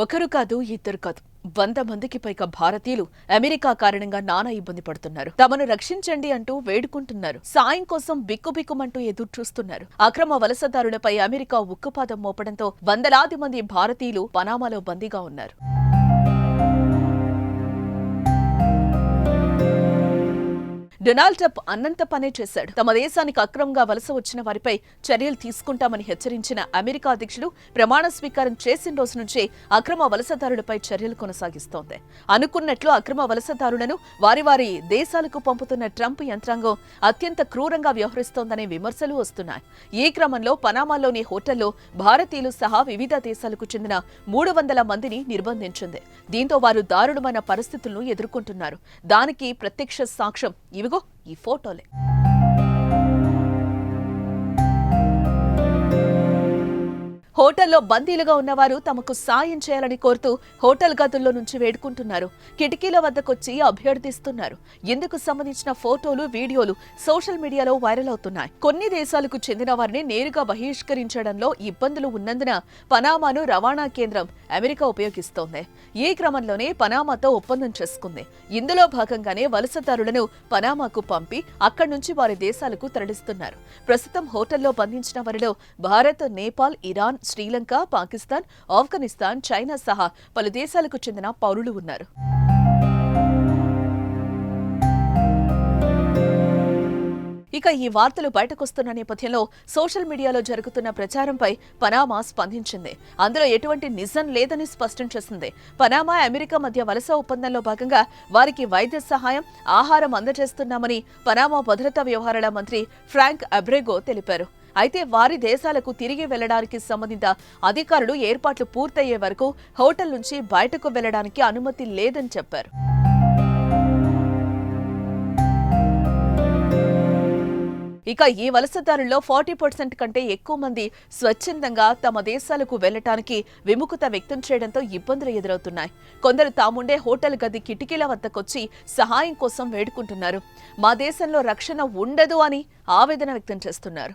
ఒకరు కాదు ఇద్దరు కాదు 100 మందికి పైగా భారతీయులు అమెరికా కారణంగా నానా ఇబ్బంది పడుతున్నారు. తమను రక్షించండి అంటూ వేడుకుంటున్నారు. సాయం కోసం బిక్కుబిక్కుమంటూ ఎదురు చూస్తున్నారు. అక్రమ వలసదారులపై అమెరికా ఉక్కుపాదం మోపడంతో వందలాది మంది భారతీయులు పనామాలో బందీగా ఉన్నారు. డొనాల్డ్ ట్రంప్ అన్నంత పనే చేశాడు. తమ దేశానికి అక్రమంగా వలస వచ్చిన వారిపై చర్యలు తీసుకుంటామని హెచ్చరించిన అమెరికా అధ్యక్షుడు ప్రమాణ స్వీకారం చేసిన రోజు నుంచే అక్రమ వలసదారులపై చర్యలు కొనసాగిస్తోంది. అనుకున్నట్లు అక్రమ వలసదారులను వారి వారి దేశాలకు పంపుతున్న ట్రంప్ యంత్రాంగం అత్యంత క్రూరంగా వ్యవహరిస్తోందనే విమర్శలు వస్తున్నాయి. ఈ క్రమంలో పనామాలోని హోటల్లో భారతీయులు సహా వివిధ దేశాలకు చెందిన 300 మందిని నిర్బంధించింది. దీంతో వారు దారుణమైన పరిస్థితులను ఎదుర్కొంటున్నారు. దానికి ప్రత్యక్ష సాక్ష్యం ఇవిగో ఈ ఫోటోలే. హోటల్లో బందీలుగా ఉన్నవారు తమకు సాయం చేయాలని కోరుతూ హోటల్ గదుల్లో నుంచి వేడుకుంటున్నారు. కిటికీల వద్దకొచ్చి అభ్యర్థిస్తున్నారు. ఇందుకు సంబంధించిన ఫోటోలు, వీడియోలు సోషల్ మీడియాలో వైరల్ అవుతున్నాయి. కొన్ని దేశాలకు చెందిన వారిని నేరుగా బహిష్కరించడంలో ఇబ్బందులు ఉన్నందున పనామాను రవాణా కేంద్రం అమెరికా ఉపయోగిస్తోంది. ఈ క్రమంలోనే పనామాతో ఒప్పందం చేసుకుంది. ఇందులో భాగంగానే వలసదారులను పనామాకు పంపి అక్కడి నుంచి వారి దేశాలకు తరలిస్తున్నారు. ప్రస్తుతం హోటల్లో బంధించిన వారిలో భారత్, నేపాల్, ఇరాన్, శ్రీలంక, పాకిస్తాన్, ఆఫ్ఘనిస్తాన్, చైనా సహా పలు దేశాలకు చెందిన పౌరులు ఉన్నారు. ఇక ఈ వార్తలు బయటకొస్తున్న నేపథ్యంలో సోషల్ మీడియాలో జరుగుతున్న ప్రచారంపై పనామా స్పందించింది. అందులో ఎటువంటి నిజం లేదని స్పష్టం చేసింది. పనామా, అమెరికా మధ్య వలస ఒప్పందంలో భాగంగా వారికి వైద్య సహాయం, ఆహారం అందజేస్తున్నామని పనామా భద్రతా వ్యవహారాల మంత్రి ఫ్రాంక్ అబ్రెగో తెలిపారు. అయితే వారి దేశాలకు తిరిగి వెళ్లడానికి సంబంధిత అధికారులు ఏర్పాట్లు పూర్తయ్యే వరకు హోటల్ నుంచి బయటకు వెళ్లడానికి అనుమతి లేదని చెప్పారు. ఇక ఈ వలసదారుల్లో 40% కంటే ఎక్కువ మంది స్వచ్ఛందంగా తమ దేశాలకు వెళ్లటానికి విముఖత వ్యక్తం చేయడంతో ఇబ్బందులు ఎదురవుతున్నాయి. కొందరు తాముండే హోటల్ గది కిటికీల వద్దకొచ్చి సహాయం కోసం వేడుకుంటున్నారు. మా దేశంలో రక్షణ ఉండదు అని ఆవేదన వ్యక్తం చేస్తున్నారు.